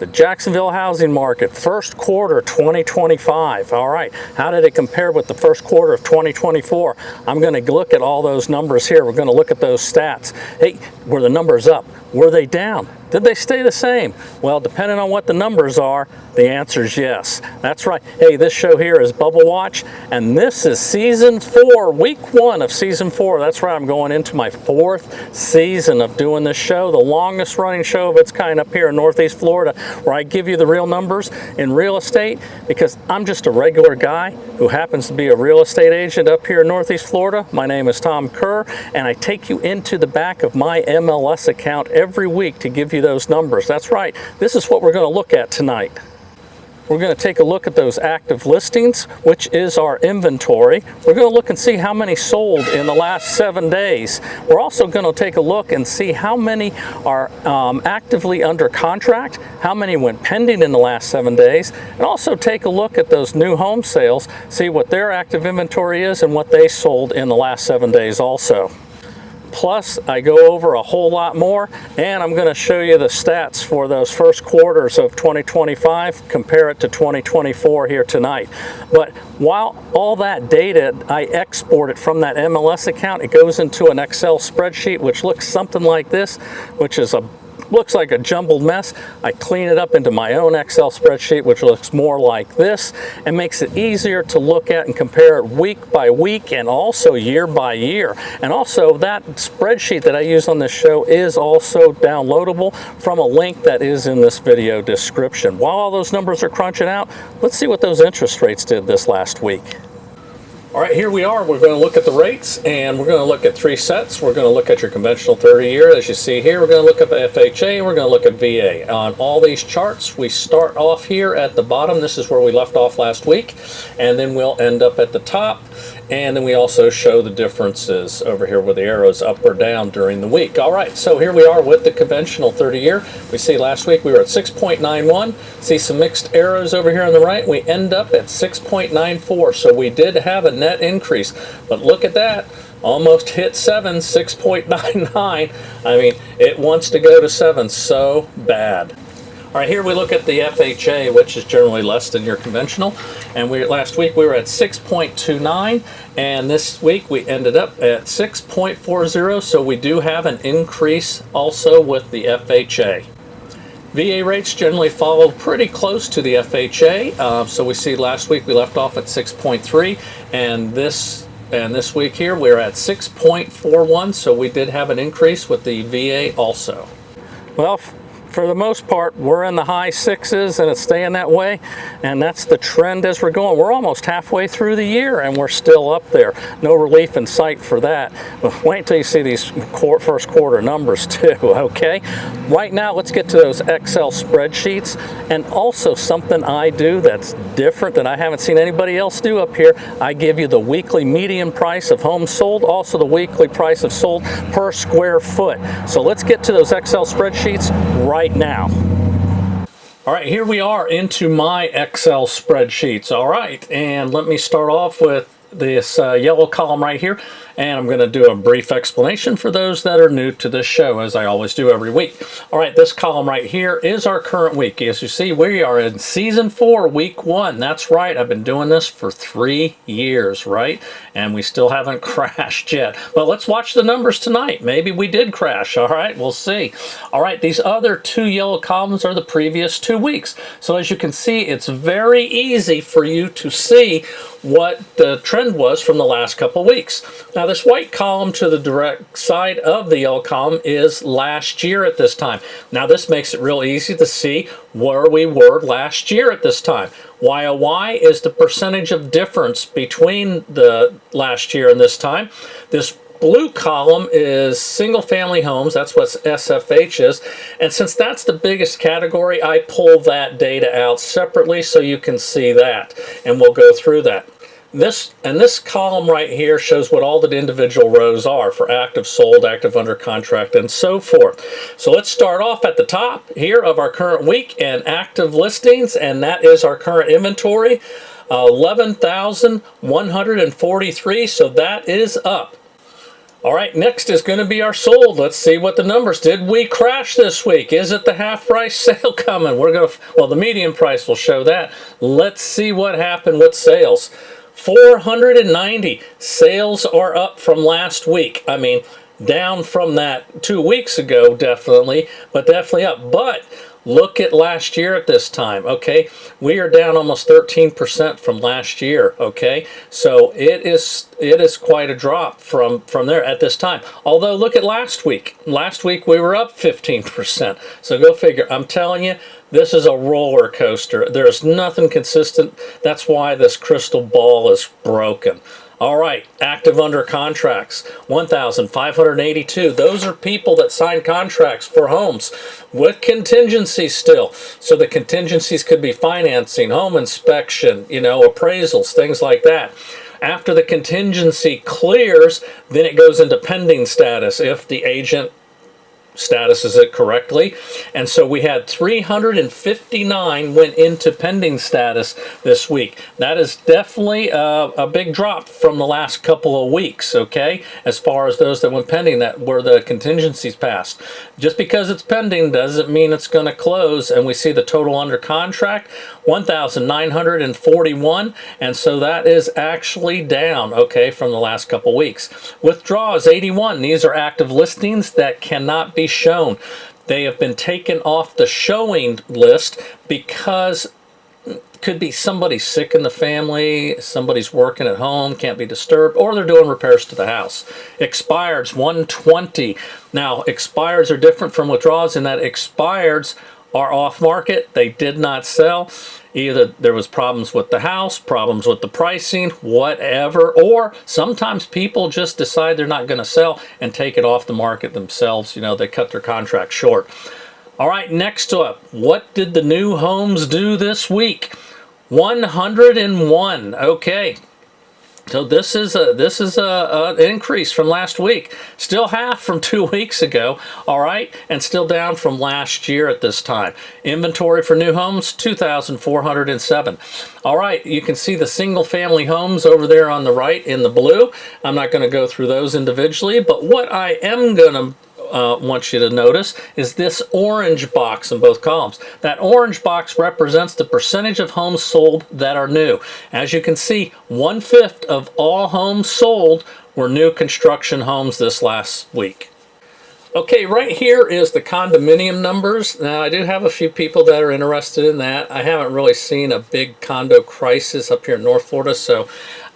the Jacksonville housing market, first quarter 2025. All right, how did it compare with the first quarter of 2024? I'm going to look at all those numbers here. We're going to look at those stats. Hey, were the numbers up? Were they down? Did they stay the same? Well, depending on what the numbers are, the answer is yes. That's right. Hey, this show here is Bubble Watch, and this is season 4, week 1 of season 4. That's right, I'm going into my 4th season of doing this show, the longest running show of its kind up here in Northeast Florida, where I give you the real numbers in real estate, because I'm just a regular guy who happens to be a real estate agent up here in Northeast Florida. My name is Tom Kerr, and I take you into the back of my MLS account every week to give you those numbers. That's right. This is what we're going to look at tonight. We're going to take a look at those active listings, which is our inventory. We're going to look and see how many sold in the last 7 days. We're also going to take a look and see how many are actively under contract, how many went pending in the last 7 days, and also take a look at those new home sales, see what their active inventory is and what they sold in the last 7 days also. Plus, I go over a whole lot more, and I'm going to show you the stats for those first quarters of 2025, compare it to 2024 here tonight. But while all that data, I export it from that MLS account, it goes into an Excel spreadsheet, which looks something like this, which is looks like a jumbled mess. I clean it up into my own Excel spreadsheet, which looks more like this, and makes it easier to look at and compare it week by week and also year by year. And also, that spreadsheet that I use on this show is also downloadable from a link that is in this video description. While all those numbers are crunching out, let's see what those interest rates did this last week. All right, here we are. We're going to look at the rates, and we're going to look at 3 sets. We're going to look at your conventional 30-year, as you see here. We're going to look at the FHA, and we're going to look at VA. On all these charts, we start off here at the bottom. This is where we left off last week, and then we'll end up at the top. And then we also show the differences over here with the arrows up or down during the week. All right, so here we are with the conventional 30-year. We see last week we were at 6.91. See some mixed arrows over here on the right. We end up at 6.94. So we did have a net increase. But look at that. Almost hit 7, 6.99. I mean, it wants to go to 7 so bad. All right, here we look at the FHA, which is generally less than your conventional. And last week we were at 6.29, and this week we ended up at 6.40, so we do have an increase also with the FHA. VA rates generally follow pretty close to the FHA. So we see last week we left off at 6.3, and this week here we're at 6.41, so we did have an increase with the VA also. Well, for the most part, we're in the high 6s, and it's staying that way, and that's the trend as we're going. We're almost halfway through the year, and we're still up there. No relief in sight for that. But wait until you see these first quarter numbers too, okay? Right now, let's get to those Excel spreadsheets, and also something I do that's different that I haven't seen anybody else do up here. I give you the weekly median price of homes sold, also the weekly price of sold per square foot. So let's get to those Excel spreadsheets right now. All right, here we are into my Excel spreadsheets. All right, and let me start off with this yellow column right here, and I'm going to do a brief explanation for those that are new to this show, as I always do every week. All right, this column right here is our current week. As you see, we are in season 4, week 1. That's right, I've been doing this for 3 years, right? And we still haven't crashed yet. But let's watch the numbers tonight. Maybe we did crash. All right, we'll see. All right, these other 2 yellow columns are the previous 2 weeks. So as you can see, it's very easy for you to see what the trend was from the last couple weeks. Now, this white column to the direct side of the yellow column is last year at this time. Now, this makes it real easy to see where we were last year at this time. YOY is the percentage of difference between the last year and this time. This blue column is single-family homes. That's what SFH is. And since that's the biggest category, I pull that data out separately so you can see that. And we'll go through that. This column right here shows what all the individual rows are for active sold, active under contract, and so forth. So let's start off at the top here of our current week and active listings, and that is our current inventory, 11,143, so that is up. All right, next is going to be our sold. Let's see what the numbers. Did we crash this week? Is it the half price sale coming? We're going to, well, the median price will show that. Let's see what happened with sales. 490 sales are up from last week. I mean, down from that 2 weeks ago, definitely, but definitely up. But look at last year at this time, okay? We are down almost 13% from last year, okay? So it is quite a drop from there at this time. Although look at last week. Last week we were up 15%. So go figure. I'm telling you, this is a roller coaster. There's nothing consistent. That's why this crystal ball is broken. All right, active under contracts, 1,582. Those are people that signed contracts for homes with contingencies still. So the contingencies could be financing, home inspection, you know, appraisals, things like that. After the contingency clears, then it goes into pending status if the agent statuses it correctly. And so we had 359 went into pending status this week. That is definitely a big drop from the last couple of weeks, okay, as far as those that went pending, that were the contingencies passed. Just because it's pending doesn't mean it's going to close. And we see the total under contract, 1,941, and so that is actually down, okay, from the last couple weeks. Withdrawals, 81. These are active listings that cannot be shown. They have been taken off the showing list because could be somebody sick in the family, somebody's working at home, can't be disturbed, or they're doing repairs to the house. Expireds, 120. Now, expireds are different from withdrawals in that expireds are off market. They did not sell. Either there was problems with the house, problems with the pricing, whatever, or sometimes people just decide they're not going to sell and take it off the market themselves. You know, they cut their contract short. All right, next up, what did the new homes do this week? 101. Okay. So this is an increase from last week. Still half from 2 weeks ago, all right, and still down from last year at this time. Inventory for new homes, 2,407. All right, you can see the single-family homes over there on the right in the blue. I'm not going to go through those individually, but what I am going to want you to notice is this orange box in both columns. That orange box represents the percentage of homes sold that are new. As you can see, 1/5 of all homes sold were new construction homes this last week. Okay, right here is the condominium numbers. Now, I do have a few people that are interested in that. I haven't really seen a big condo crisis up here in North Florida, so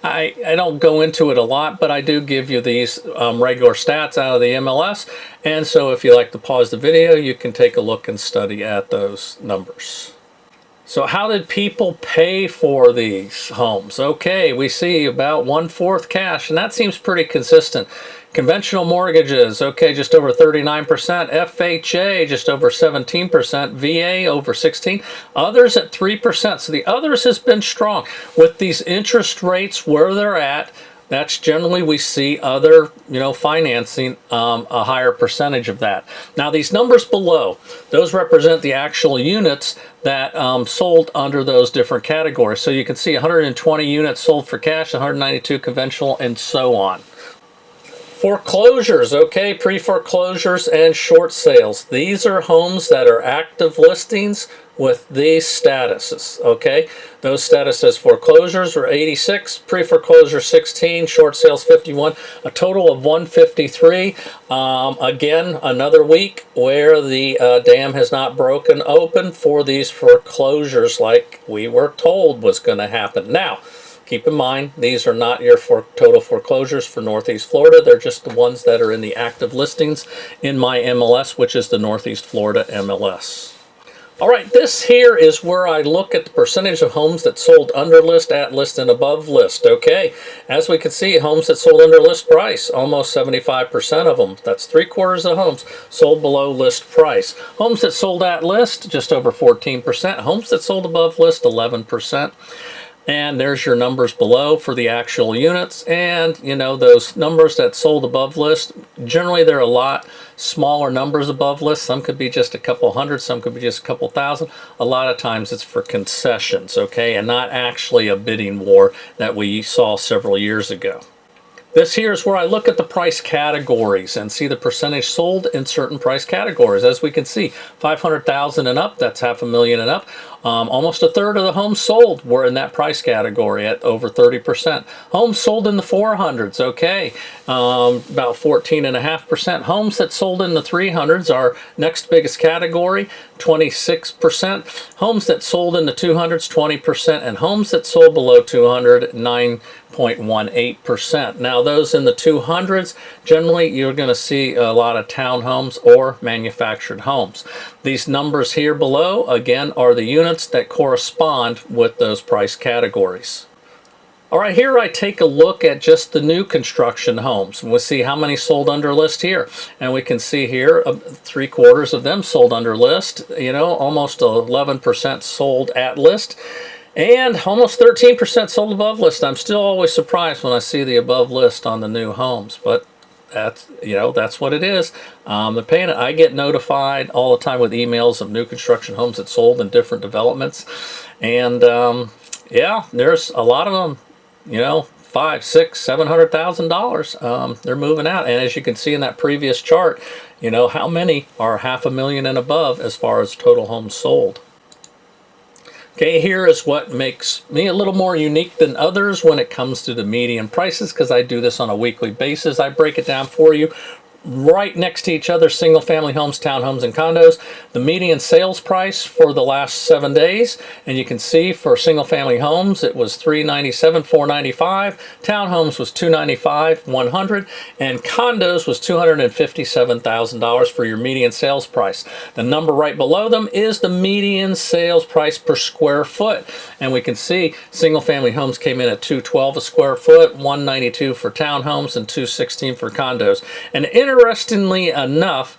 I don't go into it a lot, but I do give you these regular stats out of the MLS. And so if you like to pause the video, you can take a look and study at those numbers. So how did people pay for these homes? Okay, we see about 1/4 cash, and that seems pretty consistent. Conventional mortgages, okay, just over 39%. FHA, just over 17%. VA, over 16%. Others at 3%. So the others has been strong. With these interest rates where they're at, that's generally we see other, you know, financing a higher percentage of that. Now these numbers below, those represent the actual units that sold under those different categories. So you can see 120 units sold for cash, 192 conventional, and so on. Foreclosures, okay, pre-foreclosures and short sales. These are homes that are active listings with these statuses, okay? Those statuses, foreclosures were 86, pre-foreclosure 16, short sales 51, a total of 153. Again, another week where the dam has not broken open for these foreclosures like we were told was going to happen. Now, keep in mind, these are not your total foreclosures for Northeast Florida. They're just the ones that are in the active listings in my MLS, which is the Northeast Florida MLS. All right, this here is where I look at the percentage of homes that sold under list, at list, and above list, okay? As we can see, homes that sold under list price, almost 75% of them. That's 3/4 of homes sold below list price. Homes that sold at list, just over 14%. Homes that sold above list, 11%. And there's your numbers below for the actual units. And, you know, those numbers that sold above list, generally they're a lot smaller numbers above list. Some could be just a couple hundred, some could be just a couple thousand. A lot of times it's for concessions, okay, and not actually a bidding war that we saw several years ago. This here is where I look at the price categories and see the percentage sold in certain price categories. As we can see, 500,000 and up, that's $500,000 and up. Almost a third of the homes sold were in that price category at over 30%. Homes sold in the 400s, okay, about 14.5%. Homes that sold in the 300s, our next biggest category, 26%. Homes that sold in the 200s, 20%. And homes that sold below 200, 9.18%. Now those in the 200s, generally you're going to see a lot of townhomes or manufactured homes. These numbers here below, again, are the units that correspond with those price categories. All right, here I take a look at just the new construction homes. We'll see how many sold under list here. And we can see here 3/4 of them sold under list, you know, almost 11% sold at list. And almost 13% sold above list. I'm still always surprised when I see the above list on the new homes, but that's, you know, that's what it is. They're paying it. I get notified all the time with emails of new construction homes that sold in different developments. And yeah, there's a lot of them, you know, $500,000, $600,000, $700,000. They're moving out. And as you can see in that previous chart, you know, how many are $500,000 and above as far as total homes sold. Okay, here is what makes me a little more unique than others when it comes to the median prices, because I do this on a weekly basis. I break it down for you right next to each other, single family homes, townhomes, and condos. The median sales price for the last 7 days, and you can see for single family homes it was $397, $495, townhomes was $295, $100, and condos was $257,000 for your median sales price. The number right below them is the median sales price per square foot, and we can see single family homes came in at $212 a square foot, $192 for townhomes, and $216 for condos. And interestingly enough,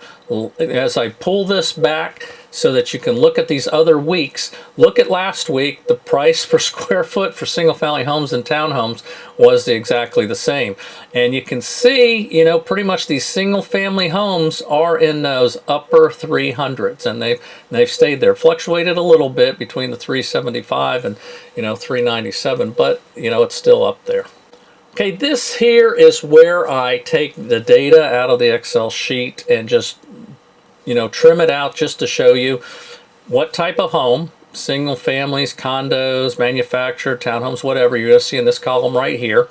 as I pull this back so that you can look at these other weeks, look at last week, the price per square foot for single family homes and townhomes was exactly the same. And you can see, you know, pretty much these single family homes are in those upper 300s, and they've stayed there, fluctuated a little bit between the 375 and, you know, 397, but, you know, it's still up there. Okay, this here is where I take the data out of the Excel sheet and just, you know, trim it out just to show you what type of home, single families, condos, manufactured, townhomes, whatever, you're going to see in this column right here.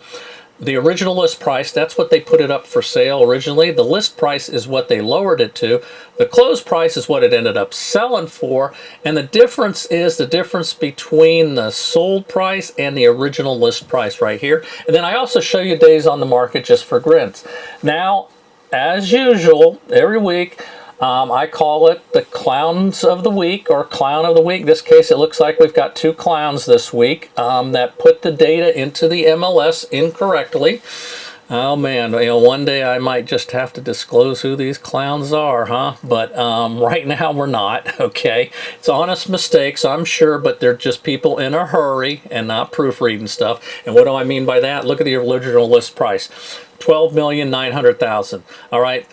The original list price, that's what they put it up for sale originally. The list price is what they lowered it to. The closed price is what it ended up selling for. And the difference is the difference between the sold price and the original list price right here. And then I also show you days on the market just for grins. Now, as usual, every week, I call it the clowns of the week, or clown of the week. In this case, it looks like we've got 2 clowns this week that put the data into the MLS incorrectly. Oh man, you know, one day I might just have to disclose who these clowns are, huh? But right now we're not, okay? It's honest mistakes, I'm sure, but they're just people in a hurry and not proofreading stuff. And what do I mean by that? Look at the original list price, $12,900,000. All right.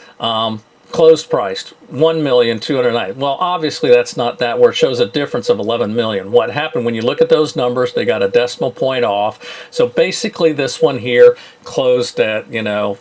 Closed priced $1,209,000. Well, obviously that's not that, where it shows a difference of 11 million. What happened when you look at those numbers, they got a decimal point off. So basically this one here closed at, you know,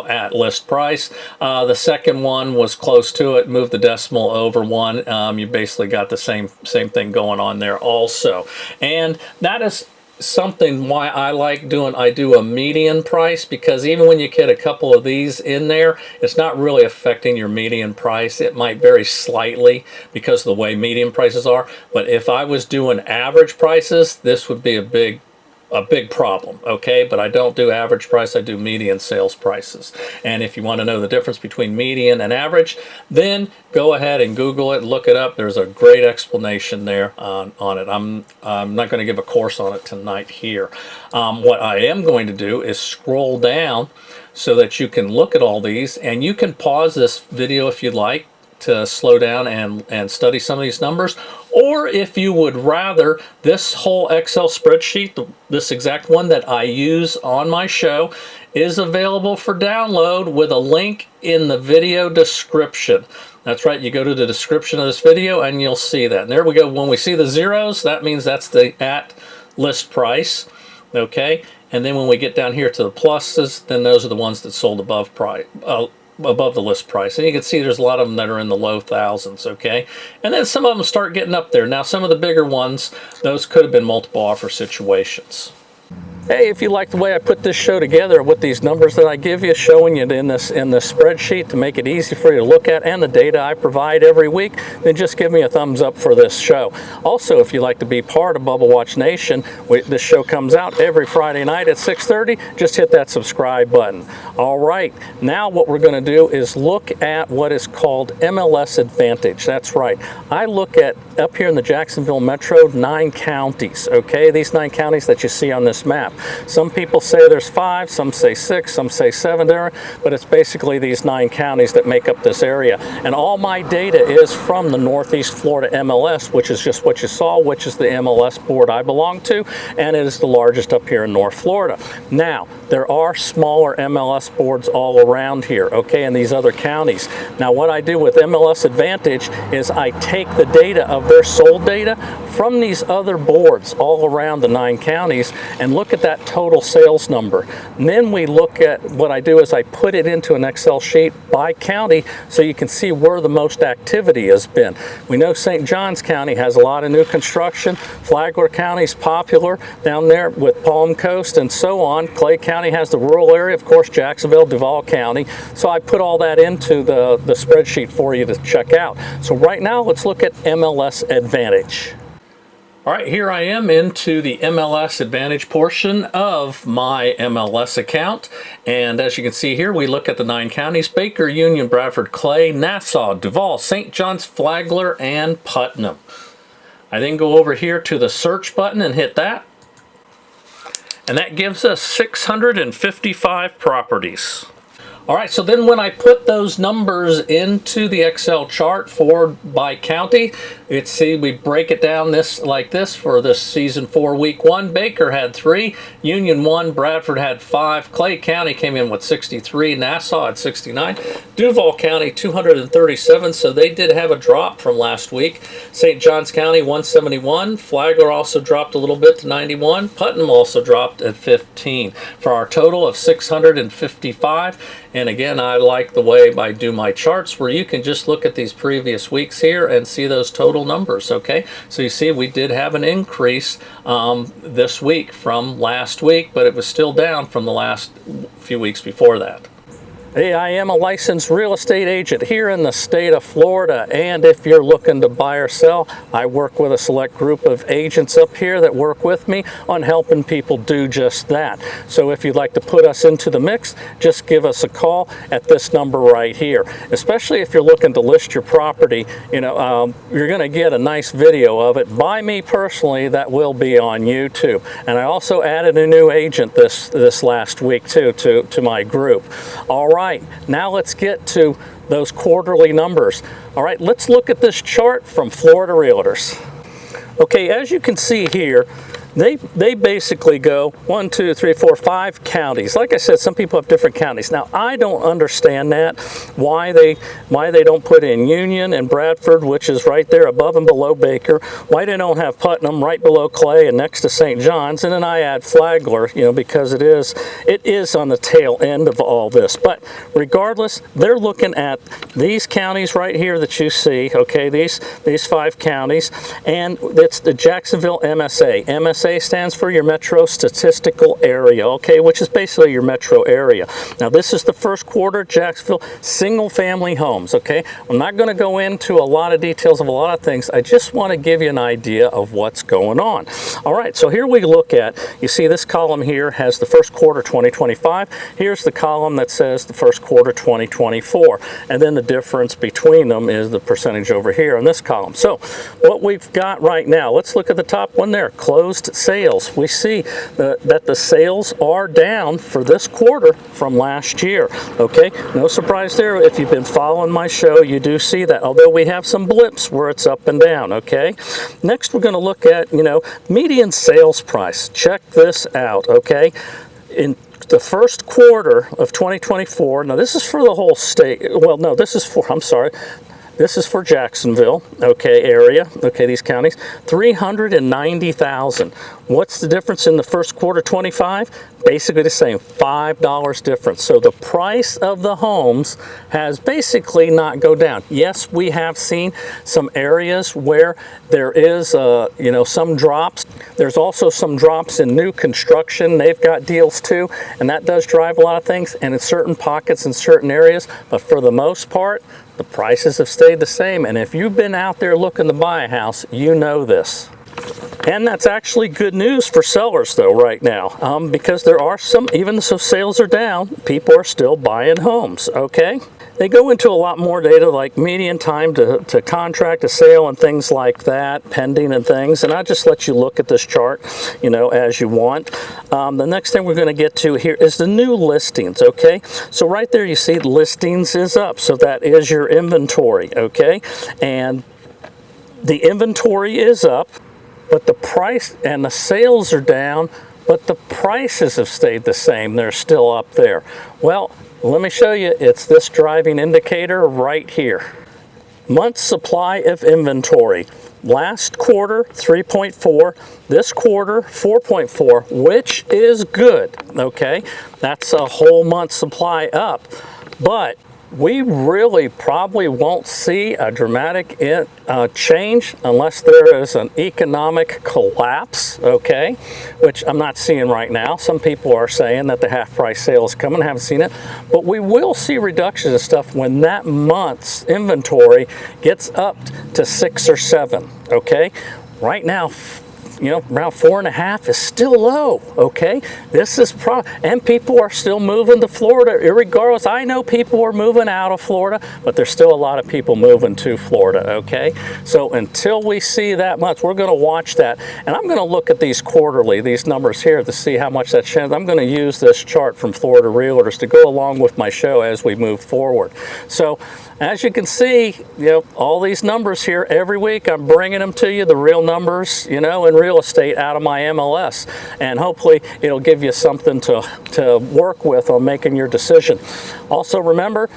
at list price. The second one was close to it, moved the decimal over one. You basically got the same thing going on there also. And that is something why I like I do a median price, because even when you get a couple of these in there, it's not really affecting your median price. It might vary slightly because of the way median prices are, but if I was doing average prices, this would be a big problem, okay? But I don't do average price, I do median sales prices. And if you want to know the difference between median and average, then go ahead and Google it, look it up. There's a great explanation there on it. I'm not going to give a course on it tonight here. What I am going to do is scroll down so that you can look at all these, and you can pause this video if you'd like to slow down and study some of these numbers. Or if you would rather, this whole Excel spreadsheet, this exact one that I use on my show, is available for download with a link in the video description. That's right, you go to the description of this video and you'll see that. And there we go. When we see the zeros, that means that's the at list price, okay? And then when we get down here to the pluses, then those are the ones that sold above price, above the list price. And you can see there's a lot of them that are in the low thousands, okay? And then some of them start getting up there. Now, some of the bigger ones, those could have been multiple offer situations. Hey, if you like the way I put this show together with these numbers that I give you, showing you in this spreadsheet to make it easy for you to look at, and the data I provide every week, then just give me a thumbs up for this show. Also, if you'd like to be part of Bubble Watch Nation, this show comes out every Friday night at 6:30. Just hit that subscribe button. All right, now what we're going to do is look at what is called MLS Advantage. That's right. I look at, up here in the Jacksonville Metro, 9 counties, okay? These 9 counties that you see on this map. Some people say there's 5, some say 6, some say 7 there, but it's basically these 9 counties that make up this area. And all my data is from the Northeast Florida MLS, which is just what you saw, which is the MLS board I belong to, and it is the largest up here in North Florida. Now, there are smaller MLS boards all around here, okay, in these other counties. Now, what I do with MLS Advantage is I take the data of their sold data from these other boards all around the 9 counties and look at that total sales number. And then we look at, what I do is I put it into an Excel sheet by county so you can see where the most activity has been. We know St. Johns County has a lot of new construction. Flagler County's popular down there with Palm Coast and so on. Clay County has the rural area, of course, Jacksonville, Duval County. So I put all that into the spreadsheet for you to check out. So right now, let's look at MLS Advantage. All right, here I am into the MLS Advantage portion of my MLS account. And as you can see here, we look at the 9 counties: Baker, Union, Bradford, Clay, Nassau, Duval, St. Johns, Flagler, and Putnam. I then go over here to the search button and hit that. And that gives us 655 properties. All right, so then when I put those numbers into the Excel chart by county, we break it down like this for this season 4, week 1. Baker had 3, Union 1, Bradford had 5, Clay County came in with 63, Nassau had 69, Duval County 237, so they did have a drop from last week. St. Johns County 171, Flagler also dropped a little bit to 91, Putnam also dropped at 15, for our total of 655. And again, I like the way I do my charts where you can just look at these previous weeks here and see those total numbers, okay? So you see we did have an increase this week from last week, but it was still down from the last few weeks before that. Hey, I am a licensed real estate agent here in the state of Florida, and if you're looking to buy or sell, I work with a select group of agents up here that work with me on helping people do just that. So if you'd like to put us into the mix, just give us a call at this number right here. Especially if you're looking to list your property, you're going to get a nice video of it by me personally that will be on YouTube. And I also added a new agent this last week too to my group. All right. Now let's get to those quarterly numbers. All right, let's look at this chart from Florida Realtors. Okay, as you can see here, they basically go 1, 2, 3, 4, 5 counties. Like I said, some people have different counties. Now, I don't understand that, why they don't put in Union and Bradford, which is right there above and below Baker, why they don't have Putnam right below Clay and next to St. Johns, and then I add Flagler, because it is on the tail end of all this. But regardless, they're looking at these counties right here that you see, okay, these 5 counties, and it's the Jacksonville MSA. MSA stands for your Metro Statistical Area, okay, which is basically your metro area. Now, this is the first quarter Jacksonville single-family homes, okay? I'm not going to go into a lot of details of a lot of things. I just want to give you an idea of what's going on. All right, so here we look at, you see this column here has the first quarter 2025. Here's the column that says the first quarter 2024. And then the difference between them is the percentage over here in this column. So what we've got right now, let's look at the top one there, closed sales. We see that the sales are down for this quarter from last year. Okay, no surprise there. If you've been following my show, you do see that, although we have some blips where it's up and down. Okay, next we're going to look at, median sales price. Check this out. Okay, in the first quarter of 2024, now this is for the whole state. Well, no, this is for, I'm sorry, This is for Jacksonville, okay, area, okay, these counties, 390,000. What's the difference in the first quarter 25? Basically the same, $5 difference. So the price of the homes has basically not go down. Yes, we have seen some areas where there is, some drops. There's also some drops in new construction. They've got deals too, and that does drive a lot of things, and in certain pockets in certain areas, but for the most part, the prices have stayed the same. And if you've been out there looking to buy a house, you know this. And that's actually good news for sellers though right now, because there are some, even though sales are down, people are still buying homes, okay? They go into a lot more data like median time to contract a sale and things like that, pending and things, and I'll just let you look at this chart, as you want. The next thing we're going to get to here is the new listings, okay? So right there you see listings is up, so that is your inventory, okay? And the inventory is up, but the price and the sales are down, but the prices have stayed the same. They're still up there. Well, let me show you. It's this driving indicator right here. Month supply of inventory. Last quarter, 3.4. This quarter, 4.4, which is good, okay? That's a whole month supply up. But we really probably won't see a dramatic change unless there is an economic collapse, okay, which I'm not seeing right now. Some people are saying that the half-price sale is coming. I haven't seen it, but we will see reductions of stuff when that month's inventory gets up to 6 or 7, okay? Right now, around 4.5 is still low, okay? This is and people are still moving to Florida, irregardless. I know people are moving out of Florida, but there's still a lot of people moving to Florida, okay? So until we see that much, we're gonna watch that. And I'm gonna look at these quarterly, these numbers here to see how much that changes. I'm gonna use this chart from Florida Realtors to go along with my show as we move forward. So as you can see, all these numbers here every week, I'm bringing them to you, the real numbers, in real estate out of my MLS. And hopefully it'll give you something to work with on making your decision. Also remember,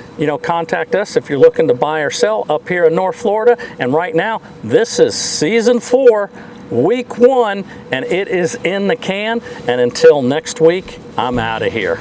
contact us if you're looking to buy or sell up here in North Florida. And right now, this is season 4, week 1, and it is in the can. And until next week, I'm out of here.